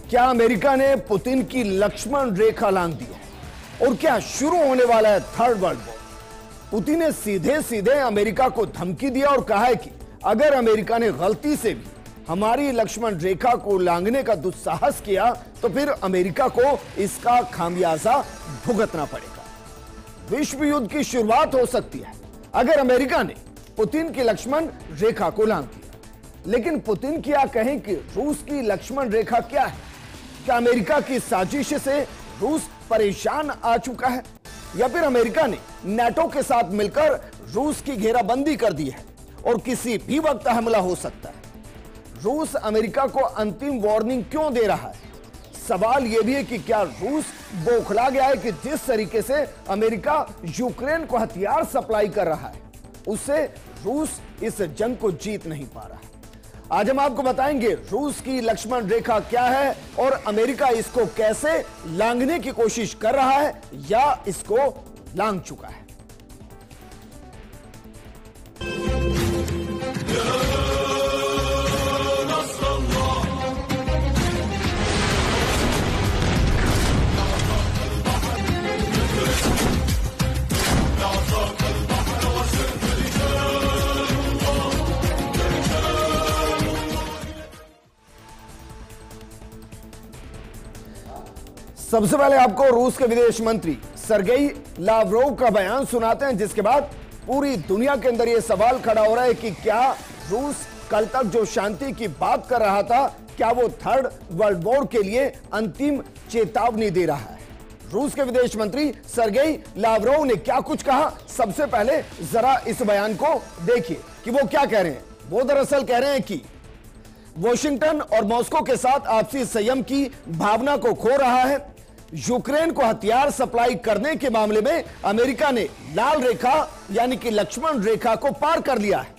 क्या अमेरिका ने पुतिन की लक्ष्मण रेखा लांघ दी है और क्या शुरू होने वाला है थर्ड वर्ल्ड वॉर? पुतिन ने सीधे सीधे अमेरिका को धमकी दिया और कहा है कि अगर अमेरिका ने गलती से भी हमारी लक्ष्मण रेखा को लांघने का दुस्साहस किया तो फिर अमेरिका को इसका खामियाजा भुगतना पड़ेगा। विश्व युद्ध की शुरुआत हो सकती है अगर अमेरिका ने पुतिन की लक्ष्मण रेखा को लांघ दिया। लेकिन पुतिन क्या कहें कि रूस की लक्ष्मण रेखा क्या है? क्या अमेरिका की साजिश से रूस परेशान आ चुका है या फिर अमेरिका ने नाटो के साथ मिलकर रूस की घेराबंदी कर दी है और किसी भी वक्त हमला हो सकता है? रूस अमेरिका को अंतिम वार्निंग क्यों दे रहा है? सवाल यह भी है कि क्या रूस बौखला गया है कि जिस तरीके से अमेरिका यूक्रेन को हथियार सप्लाई कर रहा है उससे रूस इस जंग को जीत नहीं पा रहा है। आज हम आपको बताएंगे रूस की लक्ष्मण रेखा क्या है और अमेरिका इसको कैसे लांघने की कोशिश कर रहा है या इसको लांघ चुका है। सबसे पहले आपको रूस के विदेश मंत्री सरगेई लावरोव का बयान सुनाते हैं, जिसके बाद पूरी दुनिया के अंदर यह सवाल खड़ा हो रहा है कि क्या रूस कल तक जो शांति की बात कर रहा था क्या वो थर्ड वर्ल्ड वॉर के लिए अंतिम चेतावनी दे रहा है। रूस के विदेश मंत्री सरगेई लावरोव ने क्या कुछ कहा, सबसे पहले जरा इस बयान को देखिए कि वो क्या कह रहे हैं। वो दरअसल कह रहे हैं कि वॉशिंगटन और मॉस्को के साथ आपसी संयम की भावना को खो रहा है। यूक्रेन को हथियार सप्लाई करने के मामले में अमेरिका ने लाल रेखा यानी कि लक्ष्मण रेखा को पार कर लिया है।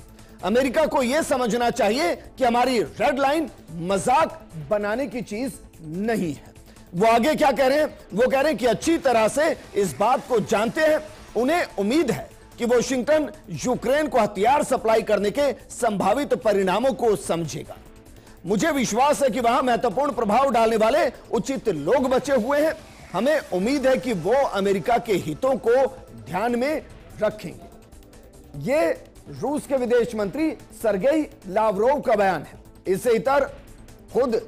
अमेरिका को यह समझना चाहिए कि हमारी रेड लाइन मजाक बनाने की चीज नहीं है। वो आगे क्या कह रहे हैं? वो कह रहे हैं कि अच्छी तरह से इस बात को जानते हैं, उन्हें उम्मीद है कि वॉशिंगटन यूक्रेन को हथियार सप्लाई करने के संभावित परिणामों को समझेगा। मुझे विश्वास है कि वहां महत्वपूर्ण प्रभाव डालने वाले उचित लोग बचे हुए हैं। हमें उम्मीद है कि वो अमेरिका के हितों को ध्यान में रखेंगे। ये रूस के विदेश मंत्री सरगेई लावरोव का बयान है। इससे इतर खुद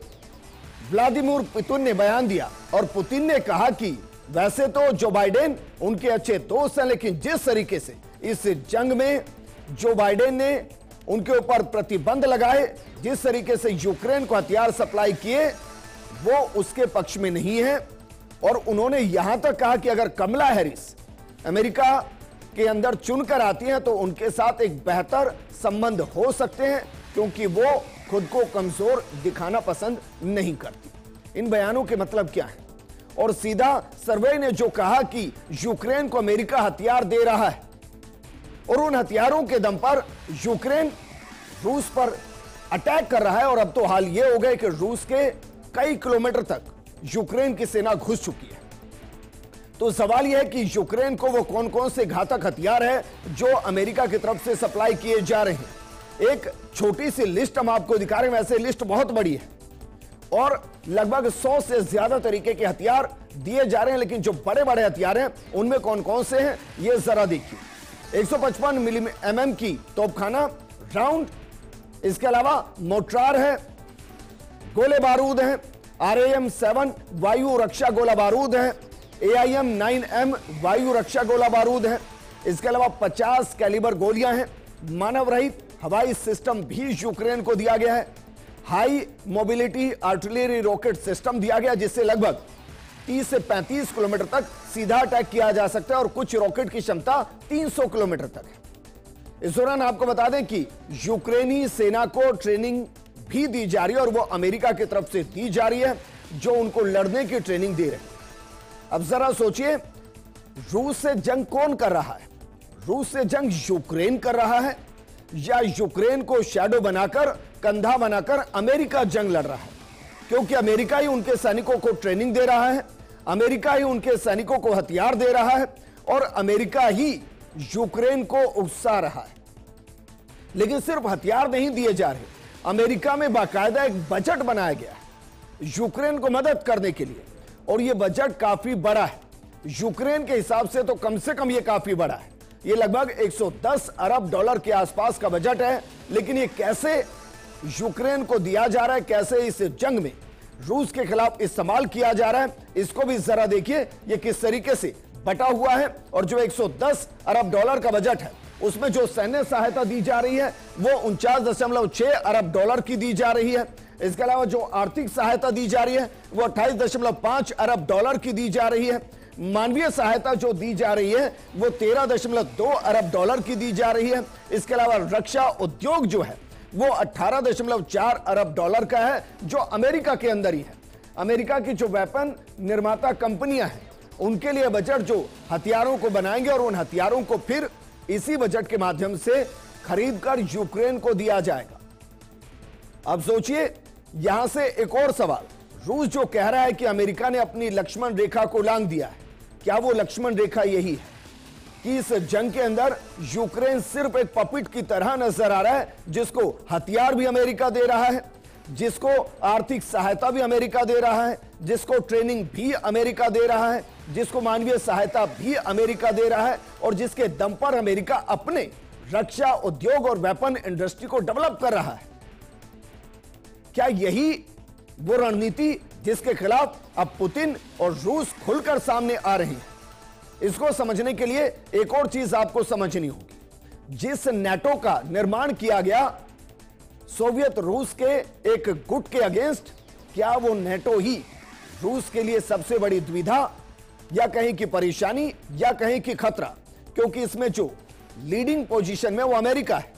व्लादिमीर पुतिन ने बयान दिया और पुतिन ने कहा कि वैसे तो जो बाइडेन उनके अच्छे दोस्त हैं, लेकिन जिस तरीके से इस जंग में जो बाइडेन ने उनके ऊपर प्रतिबंध लगाए, जिस तरीके से यूक्रेन को हथियार सप्लाई किए, वो उसके पक्ष में नहीं है। और उन्होंने यहां तक कहा कि अगर कमला हैरिस अमेरिका के अंदर चुनकर आती हैं तो उनके साथ एक बेहतर संबंध हो सकते हैं, क्योंकि वो खुद को कमजोर दिखाना पसंद नहीं करती। इन बयानों के मतलब क्या है? और सीधा सर्वे ने जो कहा कि यूक्रेन को अमेरिका हथियार दे रहा है और उन हथियारों के दम पर यूक्रेन रूस पर अटैक कर रहा है, और अब तो हाल यह हो गए कि रूस के कई किलोमीटर तक यूक्रेन की सेना घुस चुकी है। तो सवाल यह है कि यूक्रेन को वो कौन कौन से घातक हथियार है जो अमेरिका की तरफ से सप्लाई किए जा रहे हैं। एक छोटी सी लिस्ट हम आपको दिखा रहे हैं, वैसे लिस्ट बहुत बड़ी है और लगभग 100 से ज्यादा तरीके के हथियार दिए जा रहे हैं, लेकिन जो बड़े बड़े हथियार हैं उनमें कौन कौन से हैं ये जरा देखिए। 155 mm की तोपखाना राउंड, इसके अलावा मोर्टार है, गोले बारूद हैं, RAM-7 वायु रक्षा गोला बारूद है, AIM-9M वायु रक्षा गोला बारूद है। इसके अलावा 50 कैलिबर गोलियां हैं। मानव रहित हवाई सिस्टम भी यूक्रेन को दिया गया है। High mobility artillery rocket system दिया गया, जिससे लगभग 30 से 35 किलोमीटर तक सीधा अटैक किया जा सकता है और कुछ रॉकेट की क्षमता 300 किलोमीटर तक है। इस दौरान आपको बता दें कि यूक्रेनी सेना को ट्रेनिंग भी दी जा रही है और वो अमेरिका की तरफ से दी जा रही है, जो उनको लड़ने की ट्रेनिंग दे रहे हैं। अब जरा सोचिए, रूस से जंग कौन कर रहा है? रूस से जंग यूक्रेन कर रहा है या यूक्रेन को शैडो बनाकर, कंधा बनाकर अमेरिका जंग लड़ रहा है? क्योंकि अमेरिका ही उनके सैनिकों को ट्रेनिंग दे रहा है, अमेरिका ही उनके सैनिकों को हथियार दे रहा है और अमेरिका ही यूक्रेन को उकसा रहा है। लेकिन सिर्फ हथियार नहीं दिए जा रहे, अमेरिका में बाकायदा एक बजट बनाया गया है यूक्रेन को मदद करने के लिए। और यह बजट काफी बड़ा है, यूक्रेन के हिसाब से तो कम से कम यह काफी बड़ा है। यह लगभग 110 अरब डॉलर के आसपास का बजट है। लेकिन यह कैसे यूक्रेन को दिया जा रहा है, कैसे इस जंग में रूस के खिलाफ इस्तेमाल किया जा रहा है, इसको भी जरा देखिए। यह किस तरीके से बटा हुआ है। और जो 110 अरब डॉलर का बजट है, उसमें जो सैन्य सहायता दी जा रही है वो 49.6 अरब डॉलर की दी जा रही है। इसके अलावा जो आर्थिक सहायता दी जा रही है वो 28.5 अरब डॉलर की दी जा रही है। मानवीय सहायता जो दी जा रही है वो 13.2 अरब डॉलर की दी जा रही है। इसके अलावा रक्षा उद्योग जो है वो 18.4 अरब डॉलर का है, जो अमेरिका के अंदर ही है। अमेरिका की जो वेपन निर्माता कंपनियां हैं उनके लिए बजट जो हथियारों को बनाएंगे और उन हथियारों को फिर इसी बजट के माध्यम से खरीदकर यूक्रेन को दिया जाएगा। अब सोचिए, यहां से एक और सवाल, रूस जो कह रहा है कि अमेरिका ने अपनी लक्ष्मण रेखा को लांघ दिया है, क्या वो लक्ष्मण रेखा यही है कि इस जंग के अंदर यूक्रेन सिर्फ एक पपेट की तरह नजर आ रहा है, जिसको हथियार भी अमेरिका दे रहा है, जिसको आर्थिक सहायता भी अमेरिका दे रहा है, जिसको ट्रेनिंग भी अमेरिका दे रहा है, जिसको मानवीय सहायता भी अमेरिका दे रहा है, और जिसके दम पर अमेरिका अपने रक्षा उद्योग और वेपन इंडस्ट्री को डेवलप कर रहा है? क्या यही वो रणनीति जिसके खिलाफ अब पुतिन और रूस खुलकर सामने आ रहे हैं? इसको समझने के लिए एक और चीज आपको समझनी होगी। जिस नेटो का निर्माण किया गया सोवियत रूस के एक गुट के अगेंस्ट, क्या वो नेटो ही रूस के लिए सबसे बड़ी दुविधा या कहीं की परेशानी या कहीं की खतरा? क्योंकि इसमें जो लीडिंग पोजीशन में वो अमेरिका है,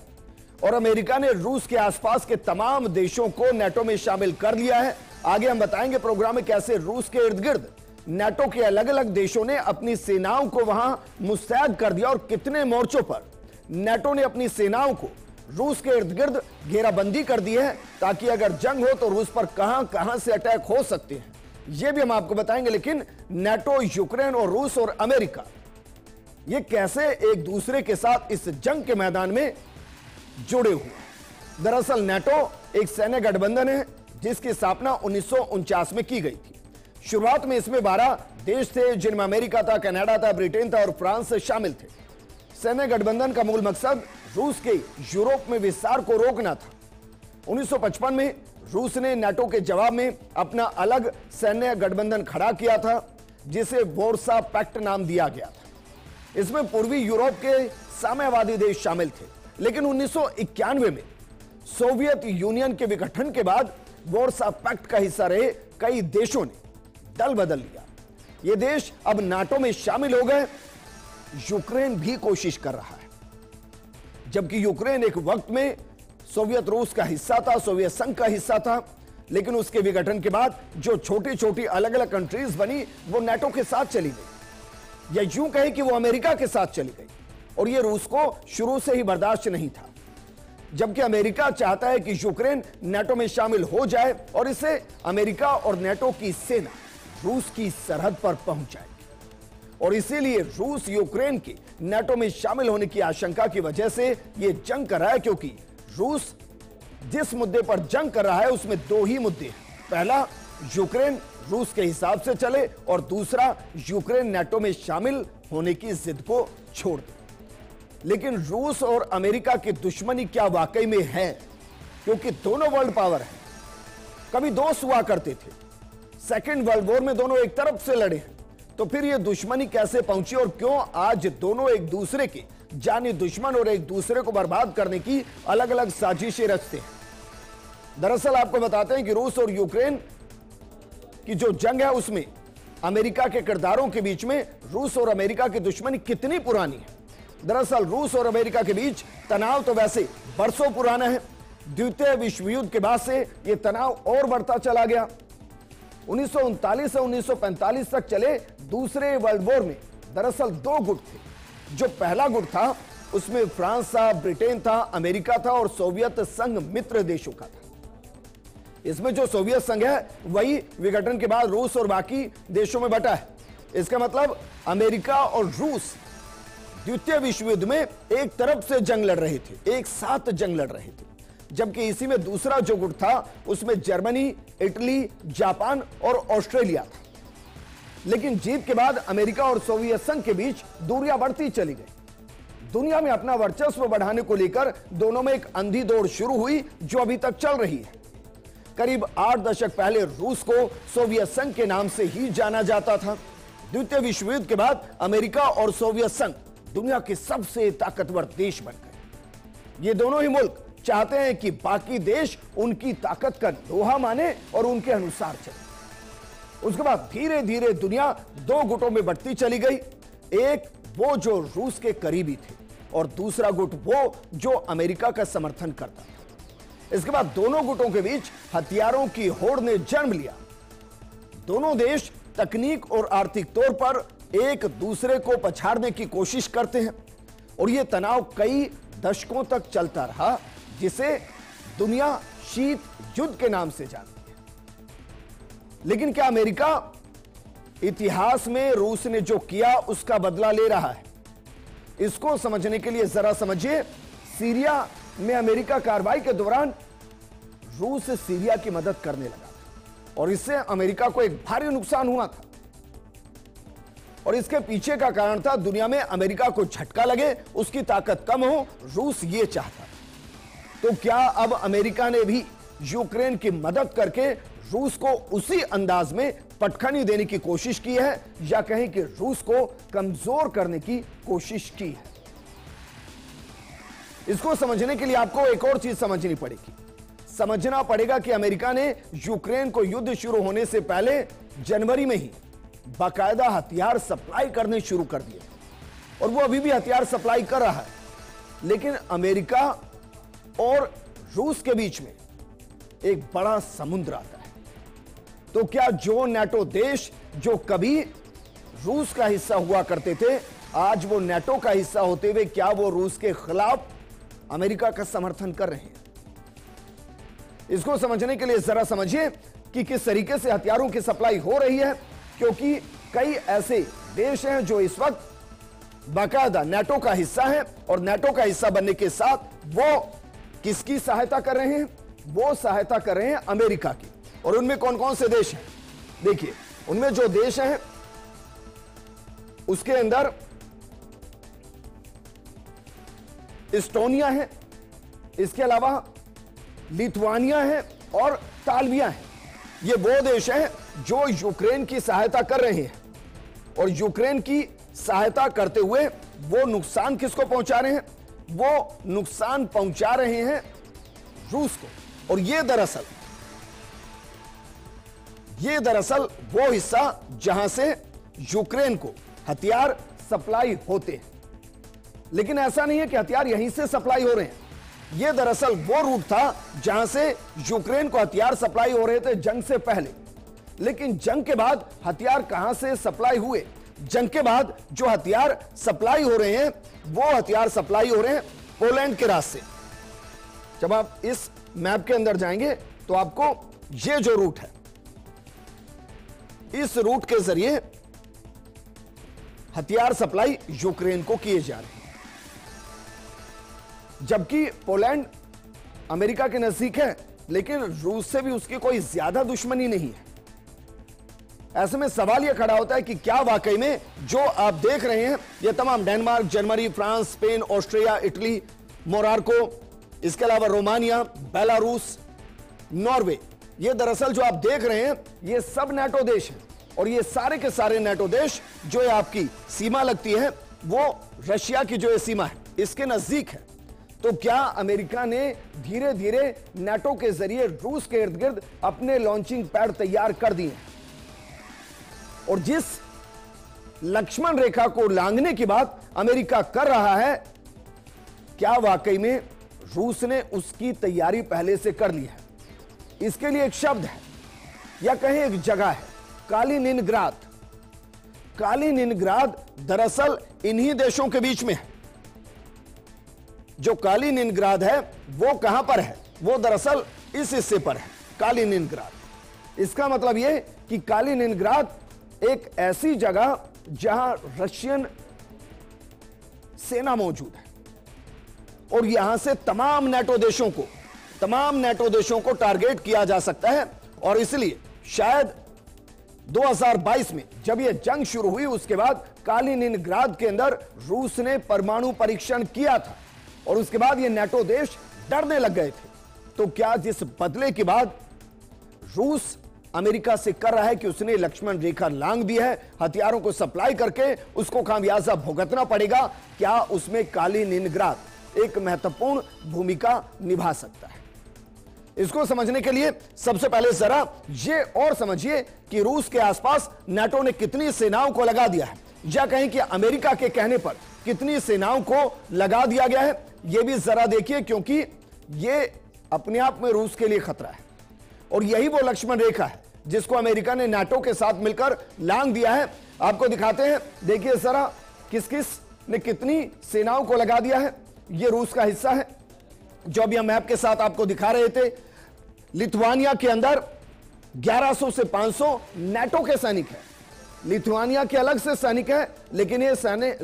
और अमेरिका ने रूस के आसपास के तमाम देशों को नेटो में शामिल कर लिया है। आगे हम बताएंगे प्रोग्राम में कैसे रूस के इर्द गिर्द नेटो के अलग अलग देशों ने अपनी सेनाओं को वहां मुस्तैद कर दिया, और कितने मोर्चों पर नेटो ने अपनी सेनाओं को रूस के इर्द गिर्द घेराबंदी कर दी है, ताकि अगर जंग हो तो रूस पर कहां कहां से अटैक हो सकते हैं, यह भी हम आपको बताएंगे। लेकिन नेटो, यूक्रेन और रूस और अमेरिका ये कैसे एक दूसरे के साथ इस जंग के मैदान में जुड़े हुए? दरअसल नेटो एक सैन्य गठबंधन है जिसकी स्थापना 1949 में की गई थी। शुरुआत में इसमें 12 देश थे, जिनमें अमेरिका था, कनाडा था, ब्रिटेन था और फ्रांस शामिल थे। सैन्य गठबंधन का मूल मकसद रूस के यूरोप में विस्तार को रोकना था। 1955 में रूस ने नेटो के जवाब में अपना अलग सैन्य गठबंधन खड़ा किया था, जिसे वॉर्सा पैक्ट नाम दिया गया था। इसमें पूर्वी यूरोप के साम्यवादी देश शामिल थे। लेकिन 1991 में सोवियत यूनियन के विघटन के बाद वॉर्सा पैक्ट का हिस्सा रहे कई देशों ने दल बदल लिया। ये देश अब नाटो में शामिल हो गए। यूक्रेन भी कोशिश कर रहा है, जबकि यूक्रेन एक वक्त में सोवियत रूस का हिस्सा था, सोवियत संघ का हिस्सा था। लेकिन उसके विघटन के बाद जो छोटी छोटी अलग अलग कंट्रीज बनी वो नाटो के साथ चली गई, या यूं कहें कि वो अमेरिका के साथ चली गई। और ये रूस को शुरू से ही बर्दाश्त नहीं था, जबकि अमेरिका चाहता है कि यूक्रेन नाटो में शामिल हो जाए और इसे अमेरिका और नाटो की सेना रूस की सरहद पर पहुंच जाएगी। और इसीलिए रूस यूक्रेन के नाटो में शामिल होने की आशंका की वजह से यह जंग कर रहा है, क्योंकि रूस जिस मुद्दे पर जंग कर रहा है उसमें दो ही मुद्दे हैं। पहला, यूक्रेन रूस के हिसाब से चले, और दूसरा, यूक्रेन नाटो में शामिल होने की जिद को छोड़ दे। लेकिन रूस और अमेरिका की दुश्मनी क्या वाकई में है? क्योंकि दोनों वर्ल्ड पावर हैं, कभी दोस्त हुआ करते थे, सेकेंड वर्ल्ड वॉर में दोनों एक तरफ से लड़े हैं। तो फिर यह दुश्मनी कैसे पहुंची, और क्यों आज दोनों एक दूसरे के जानी दुश्मन और एक दूसरे को बर्बाद करने की अलग अलग साजिशें रचते हैं? दरअसल आपको बताते हैं कि रूस और यूक्रेन की जो जंग है उसमें अमेरिका के किरदारों के बीच में रूस और अमेरिका की दुश्मनी कितनी पुरानी है। दरअसल रूस और अमेरिका के बीच तनाव तो वैसे बरसों पुराना है। द्वितीय विश्व युद्ध के बाद से यह तनाव और बढ़ता चला गया। 1939 से 1945 तक चले दूसरे वर्ल्ड वॉर में दरअसल दो गुट थे। जो पहला गुट था उसमें फ्रांस था, ब्रिटेन था, अमेरिका था और सोवियत संघ मित्र देशों का था। इसमें जो सोवियत संघ है वही विघटन के बाद रूस और बाकी देशों में बटा है। इसका मतलब अमेरिका और रूस द्वितीय विश्व युद्ध में एक तरफ से जंग लड़ रहे थे, एक साथ जंग लड़ रहे थे। जबकि इसी में दूसरा जो गुट था उसमें जर्मनी, इटली, जापान और ऑस्ट्रेलिया था। लेकिन जीत के बाद अमेरिका और सोवियत संघ के बीच दूरियां बढ़ती चली गई। दुनिया में अपना वर्चस्व बढ़ाने को लेकर दोनों में एक अंधी दौड़ शुरू हुई जो अभी तक चल रही है। करीब 8 दशक पहले रूस को सोवियत संघ के नाम से ही जाना जाता था। द्वितीय विश्व युद्ध के बाद अमेरिका और सोवियत संघ दुनिया के सबसे ताकतवर देश बन गए। ये दोनों ही मुल्क चाहते हैं कि बाकी देश उनकी ताकत का लोहा माने और उनके अनुसार चले। उसके बाद धीरे धीरे दुनिया 2 गुटों में बढ़ती चली गई। एक वो जो रूस के करीबी थे और दूसरा गुट वो जो अमेरिका का समर्थन करता था। इसके बाद दोनों गुटों के बीच हथियारों की होड़ ने जन्म लिया। दोनों देश तकनीक और आर्थिक तौर पर एक दूसरे को पछाड़ने की कोशिश करते हैं और यह तनाव कई दशकों तक चलता रहा, जिसे दुनिया शीत युद्ध के नाम से जानती है। लेकिन क्या अमेरिका इतिहास में रूस ने जो किया उसका बदला ले रहा है? इसको समझने के लिए जरा समझिए, सीरिया में अमेरिका कार्रवाई के दौरान रूस सीरिया की मदद करने लगा था और इससे अमेरिका को एक भारी नुकसान हुआ था और इसके पीछे का कारण था दुनिया में अमेरिका को झटका लगे, उसकी ताकत कम हो। रूस ये चाहता। तो क्या अब अमेरिका ने भी यूक्रेन की मदद करके रूस को उसी अंदाज में पटखनी देने की कोशिश की है या कहीं कि रूस को कमजोर करने की कोशिश की है? इसको समझने के लिए आपको एक और चीज समझनी पड़ेगी। समझना पड़ेगा कि अमेरिका ने यूक्रेन को युद्ध शुरू होने से पहले जनवरी में ही बाकायदा हथियार सप्लाई करने शुरू कर दिए और वो अभी भी हथियार सप्लाई कर रहा है। लेकिन अमेरिका और रूस के बीच में एक बड़ा समुद्र आता है। तो क्या जो नाटो देश जो कभी रूस का हिस्सा हुआ करते थे, आज वो नाटो का हिस्सा होते हुए क्या वो रूस के खिलाफ अमेरिका का समर्थन कर रहे हैं? इसको समझने के लिए जरा समझिए कि किस तरीके से हथियारों की सप्लाई हो रही है, क्योंकि कई ऐसे देश हैं जो इस वक्त बाकायदा नाटो का हिस्सा है और नाटो का हिस्सा बनने के साथ वो किसकी सहायता कर रहे हैं? वो सहायता कर रहे हैं अमेरिका की। और उनमें कौन कौन से देश हैं? देखिए, उनमें जो देश हैं उसके अंदर इस्टोनिया है, इसके अलावा लिथुआनिया है और तालविया है। ये वो देश हैं जो यूक्रेन की सहायता कर रहे हैं और यूक्रेन की सहायता करते हुए वो नुकसान किसको पहुंचा रहे हैं? वो नुकसान पहुंचा रहे हैं रूस को। और ये दरअसल वो हिस्सा जहां से यूक्रेन को हथियार सप्लाई होते हैं। लेकिन ऐसा नहीं है कि हथियार यहीं से सप्लाई हो रहे हैं। यह दरअसल वो रूट था जहां से यूक्रेन को हथियार सप्लाई हो रहे थे जंग से पहले। लेकिन जंग के बाद हथियार कहां से सप्लाई हुए? जंग के बाद जो हथियार सप्लाई हो रहे हैं वो हथियार सप्लाई हो रहे हैं पोलैंड के रास्ते। जब आप इस मैप के अंदर जाएंगे तो आपको ये जो रूट है, इस रूट के जरिए हथियार सप्लाई यूक्रेन को किए जा रहे हैं। जबकि पोलैंड अमेरिका के नजदीक है, लेकिन रूस से भी उसकी कोई ज्यादा दुश्मनी नहीं है। ऐसे में सवाल यह खड़ा होता है कि क्या वाकई में जो आप देख रहे हैं ये तमाम Denmark, Germany, France, Spain, Austria, Italy, Morocco, इसके अलावा रोमानिया, बेलारूस, नॉर्वे, ये दरअसल जो आप देख रहे हैं ये सब नाटो देश हैं। और ये सारे के सारे नाटो देश जो आपकी सीमा लगती है वो रशिया की जो सीमा है इसके नजदीक है। तो क्या अमेरिका ने धीरे धीरे नाटो के जरिए रूस के इर्द गिर्द अपने लॉन्चिंग पैड तैयार कर दिए और जिस लक्ष्मण रेखा को लांघने की बात अमेरिका कर रहा है, क्या वाकई में रूस ने उसकी तैयारी पहले से कर ली है? इसके लिए एक शब्द है या कहें एक जगह है, कालिनिनग्राद। कालिनिनग्राद दरअसल इन्हीं देशों के बीच में है। जो कालिनिनग्राद है वो कहां पर है? वो दरअसल इस हिस्से पर है, कालिनिनग्राद। इसका मतलब यह कि कालिनिनग्राद एक ऐसी जगह जहां रशियन सेना मौजूद है और यहां से तमाम नाटो देशों को तमाम नेटो देशों को टारगेट किया जा सकता है। और इसलिए शायद 2022 में जब यह जंग शुरू हुई उसके बाद कालिनिनग्राद के अंदर रूस ने परमाणु परीक्षण किया था और उसके बाद ये नेटो देश डरने लग गए थे। तो क्या जिस बदले के बाद रूस अमेरिका से कर रहा है कि उसने लक्ष्मण रेखा लांघ दी है, हथियारों को सप्लाई करके उसको खामियाजा भुगतना पड़ेगा, क्या उसमें कालिनिनग्राद एक महत्वपूर्ण भूमिका निभा सकता है? इसको समझने के लिए सबसे पहले जरा ये और समझिए कि रूस के आसपास नाटो ने कितनी सेनाओं को लगा दिया है, या कहें कि अमेरिका के कहने पर कितनी सेनाओं को लगा दिया गया है, यह भी जरा देखिए, क्योंकि यह अपने आप में रूस के लिए खतरा है। और यही वो लक्ष्मण रेखा है जिसको अमेरिका ने नाटो के साथ मिलकर लांघ दिया है। आपको दिखाते हैं, देखिए जरा किस किस ने कितनी सेनाओं को लगा दिया है। यह रूस का हिस्सा है जो अभी हम मैप के साथ आपको दिखा रहे थे। लिथुआनिया के अंदर 1100 से 500 नाटो के सैनिक हैं। लिथुआनिया के अलग से सैनिक है, लेकिन ये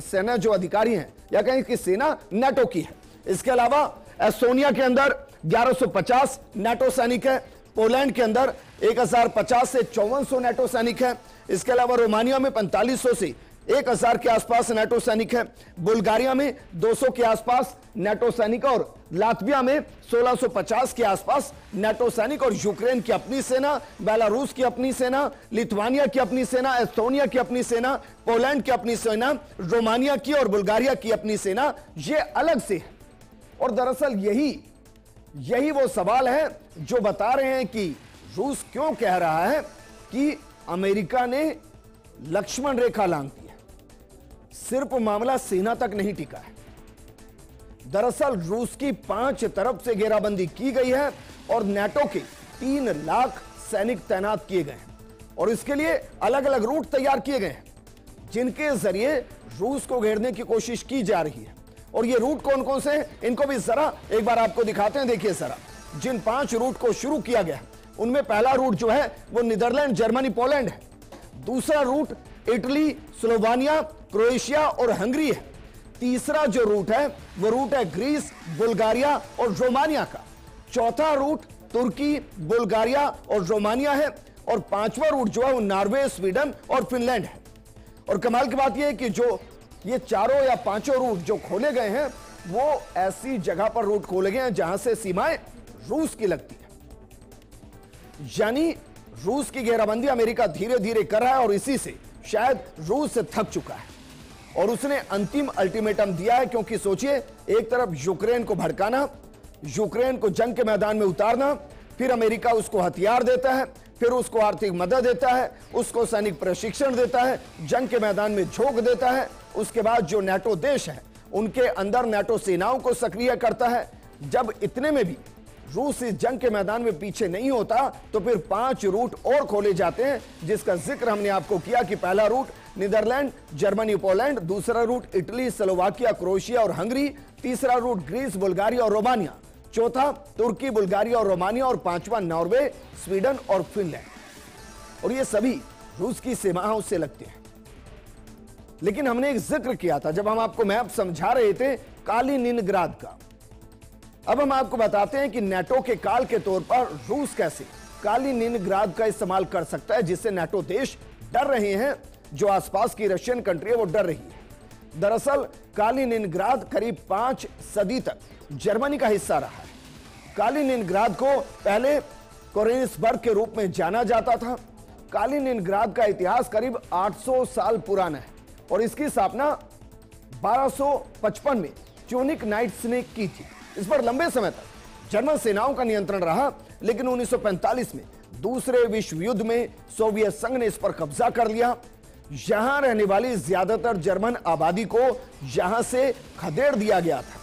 सेना जो अधिकारी हैं या कहें कि सेना नाटो की है। इसके अलावा एस्टोनिया के अंदर 1150 नाटो सैनिक है। पोलैंड के अंदर 1050 से 5400 नाटो सैनिक है। इसके अलावा रोमानिया में 4500 से 1000 के आसपास नाटो सैनिक है। बुल्गारिया में 200 के आसपास नाटो सैनिक और लातविया में 1650 के आसपास नाटो सैनिक। और यूक्रेन की अपनी सेना, बेलारूस की अपनी सेना, लिथुआनिया की अपनी सेना, एस्टोनिया की अपनी सेना, पोलैंड की अपनी सेना, रोमानिया की और बुल्गारिया की अपनी सेना, ये अलग से है। और दरअसल यही वो सवाल है जो बता रहे हैं कि रूस क्यों कह रहा है कि अमेरिका ने लक्ष्मण रेखा लांघ दी है। सिर्फ मामला सेना तक नहीं टिका है। दरअसल रूस की 5 तरफ से घेराबंदी की गई है और नाटो के 3 लाख सैनिक तैनात किए गए हैं और इसके लिए अलग अलग रूट तैयार किए गए हैं जिनके जरिए रूस को घेरने की कोशिश की जा रही है। और ये रूट कौन कौन से हैं, इनको भी जरा एक बार आपको दिखाते हैं। देखिए जरा, जिन 5 रूट को शुरू किया गया है उनमें पहला रूट जो है वो नीदरलैंड, जर्मनी, पोलैंड है। दूसरा रूट इटली, स्लोवानिया, क्रोएशिया और हंगरी है। तीसरा जो रूट है वो रूट है ग्रीस, बुल्गारिया और रोमानिया का। चौथा रूट तुर्की, बुल्गारिया और रोमानिया है। और 5वां रूट जो है वो नॉर्वे, स्वीडन और फिनलैंड है। और कमाल की बात यह है कि जो ये 4 या 5 रूट जो खोले गए हैं वो ऐसी जगह पर रूट खोले गए हैं जहां से सीमाएं रूस की लगती है। यानी रूस की घेराबंदी अमेरिका धीरे धीरे कर रहा है और इसी से शायद रूस से थक चुका है और उसने अंतिम अल्टीमेटम दिया है। क्योंकि सोचिए, एक तरफ यूक्रेन को भड़काना, यूक्रेन को जंग के मैदान में उतारना, फिर अमेरिका उसको हथियार देता है, फिर उसको आर्थिक मदद देता है, उसको सैनिक प्रशिक्षण देता है, जंग के मैदान में झोंक देता है। उसके बाद जो नाटो देश है उनके अंदर नाटो सेनाओं को सक्रिय करता है। जब इतने में भी रूस इस जंग के मैदान में पीछे नहीं होता तो फिर 5 रूट और खोले जाते हैं जिसका जिक्र हमने आपको किया कि पहला रूट नीदरलैंड, जर्मनी, पोलैंड, दूसरा रूट इटली, स्लोवाकिया, क्रोएशिया और हंगरी, तीसरा रूट ग्रीस, बुल्गारिया और रोमानिया, चौथा तुर्की, बुल्गारिया और रोमानिया और 5वां नॉर्वे, स्वीडन और फिनलैंड। और ये सभी रूस की सीमाओं से लगते हैं। लेकिन हमने एक जिक्र किया था जब हम आपको मैप समझा रहे थे कालिनिनग्राद का। अब हम आपको बताते हैं कि नाटो के काल के तौर पर रूस कैसे कालिनिनग्राद का इस्तेमाल कर सकता है, जिससे नाटो देश डर रहे हैं, जो आसपास की रशियन कंट्री है वो डर रही है। दरअसल कालिनिनग्राद करीब 5 सदी तक जर्मनी का हिस्सा रहा है। कालिनिनग्राद को पहले कोरेनिसबर्ग के रूप में जाना जाता था। कालिनिनग्राद का इतिहास करीब 800 साल पुराना है और इसकी स्थापना 1255 में च्यूनिक नाइट्स ने की थी। इस पर लंबे समय तक जर्मन सेनाओं का नियंत्रण रहा, लेकिन 1945 में दूसरे विश्व युद्ध में सोवियत संघ ने इस पर कब्जा कर लिया। यहां रहने वाली ज्यादातर जर्मन आबादी को यहां से खदेड़ दिया गया था।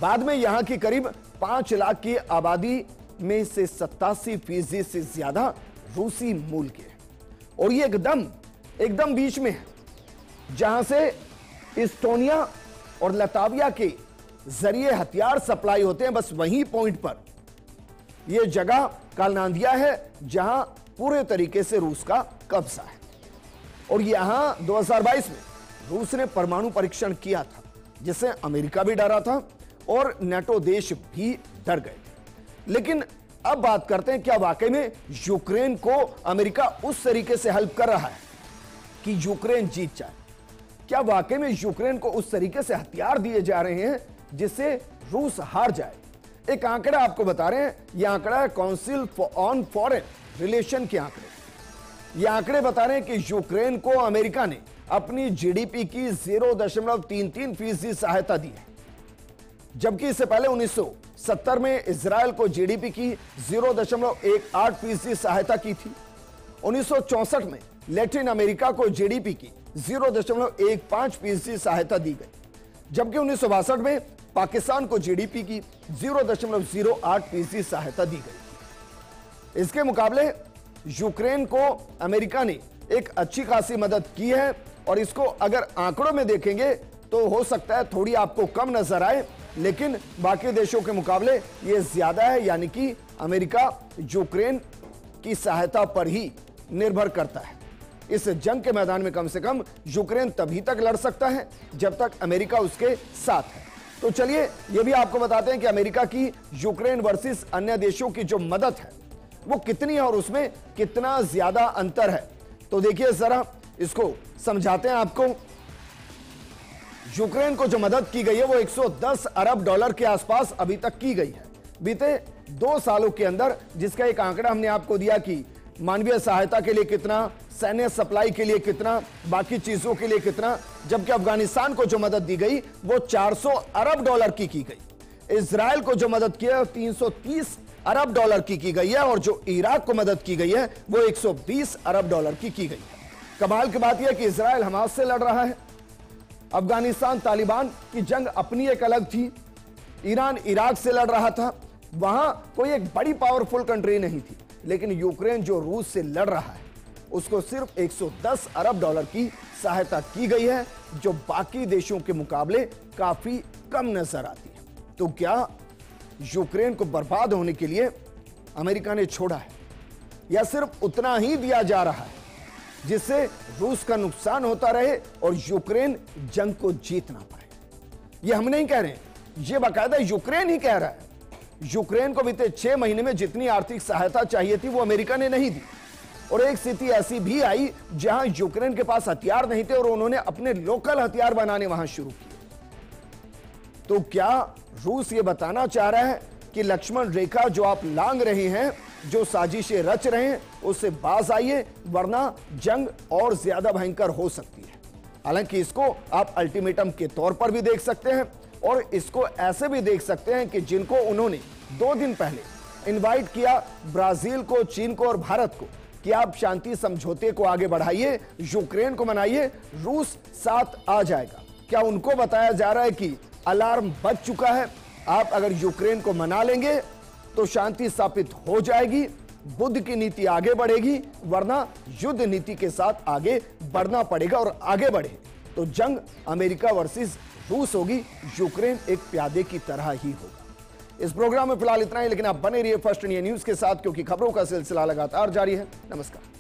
बाद में यहां की करीब 5 लाख की आबादी में से 87% से ज्यादा रूसी मूल के, और ये एकदम बीच में है, जहां से इस्टोनिया और लताविया के जरिए हथियार सप्लाई होते हैं। बस वही पॉइंट पर यह जगह कालनांदिया है जहां पूरे तरीके से रूस का कब्जा है। और यहां 2022 में रूस ने परमाणु परीक्षण किया था, जिससे अमेरिका भी डरा था और नाटो देश भी डर गए थे। लेकिन अब बात करते हैं, क्या वाकई में यूक्रेन को अमेरिका उस तरीके से हेल्प कर रहा है कि यूक्रेन जीत जाए? क्या वाकई में यूक्रेन को उस तरीके से हथियार दिए जा रहे हैं जिससे रूस हार जाए? एक आंकड़ा आपको बता रहे हैं, यह आंकड़ा है काउंसिल ऑन फॉरेन रिलेशन के आंकड़े। यह आंकड़े बता रहे हैं कि यूक्रेन को अमेरिका ने अपनी जीडीपी की 0.33% सहायता दी है, जबकि इससे पहले 1970 में इजराइल को जीडीपी की 0.18% सहायता की थी। 1964 में लैटिन अमेरिका को जीडीपी की 0.15% सहायता दी गई, जबकि 1962 में पाकिस्तान को जीडीपी की 0.08% सहायता दी गई। इसके मुकाबले यूक्रेन को अमेरिका ने एक अच्छी खासी मदद की है, और इसको अगर आंकड़ों में देखेंगे तो हो सकता है थोड़ी आपको कम नजर आए, लेकिन बाकी देशों के मुकाबले ये ज्यादा है। यानी कि अमेरिका यूक्रेन की सहायता पर ही निर्भर करता है। इस जंग के मैदान में कम से कम यूक्रेन तभी तक लड़ सकता है जब तक अमेरिका उसके साथ है। तो चलिए यह भी आपको बताते हैं कि अमेरिका की यूक्रेन वर्सेस अन्य देशों की जो मदद है वो कितनी है और उसमें कितना ज्यादा अंतर है। तो देखिए जरा इसको समझाते हैं आपको। यूक्रेन को जो मदद की गई है वो 110 अरब डॉलर के आसपास अभी तक की गई है बीते 2 सालों के अंदर, जिसका एक आंकड़ा हमने आपको दिया कि मानवीय सहायता के लिए कितना, सैन्य सप्लाई के लिए कितना, बाकी चीजों के लिए कितना। जबकि अफगानिस्तान को जो मदद दी गई वो 400 अरब डॉलर की गई। इजराइल को जो मदद की है 330 अरब डॉलर की गई है, और जो इराक को मदद की गई है वो 120 अरब डॉलर की गई है। कमाल की बात यह कि इजराइल हमास से लड़ रहा है, अफगानिस्तान तालिबान की जंग अपनी एक अलग थी, ईरान इराक से लड़ रहा था, वहां कोई एक बड़ी पावरफुल कंट्री नहीं थी। लेकिन यूक्रेन जो रूस से लड़ रहा है उसको सिर्फ 110 अरब डॉलर की सहायता की गई है, जो बाकी देशों के मुकाबले काफी कम नजर आती है। तो क्या यूक्रेन को बर्बाद होने के लिए अमेरिका ने छोड़ा है, या सिर्फ उतना ही दिया जा रहा है जिससे रूस का नुकसान होता रहे और यूक्रेन जंग को जीत ना पाए? ये हम नहीं कह रहे हैं, ये बाकायदा यूक्रेन ही कह रहा है। यूक्रेन को बीते 6 महीने में जितनी आर्थिक सहायता चाहिए थी वो अमेरिका ने नहीं दी, और एक स्थिति ऐसी भी आई जहां यूक्रेन के पास हथियार नहीं थे और उन्होंने अपने लोकल हथियार बनाने वहां शुरू किए। तो क्या रूस ये बताना चाह रहा है कि लक्ष्मण रेखा जो आप लांग रहे हैं, जो साजिशें रच रहे हैं, उससे बाज आइए, वरना जंग और ज्यादा भयंकर हो सकती है? हालांकि इसको आप अल्टीमेटम के तौर पर भी देख सकते हैं, और इसको ऐसे भी देख सकते हैं कि जिनको उन्होंने 2 दिन पहले इनवाइट किया, ब्राजील को, चीन को और भारत को, कि आप शांति समझौते को आगे बढ़ाइए, यूक्रेन को मनाइए, रूस साथ आ जाएगा। क्या उनको बताया जा रहा है कि अलार्म बज चुका है, आप अगर यूक्रेन को मना लेंगे तो शांति स्थापित हो जाएगी, बुद्ध की नीति आगे बढ़ेगी, वरना युद्ध नीति के साथ आगे बढ़ना पड़ेगा, और आगे बढ़े तो जंग अमेरिका वर्सेस रूस होगी, यूक्रेन एक प्यादे की तरह ही होगा। इस प्रोग्राम में फिलहाल इतना ही, लेकिन आप बने रहिए फर्स्ट इंडिया न्यूज के साथ, क्योंकि खबरों का सिलसिला लगातार जारी है। नमस्कार।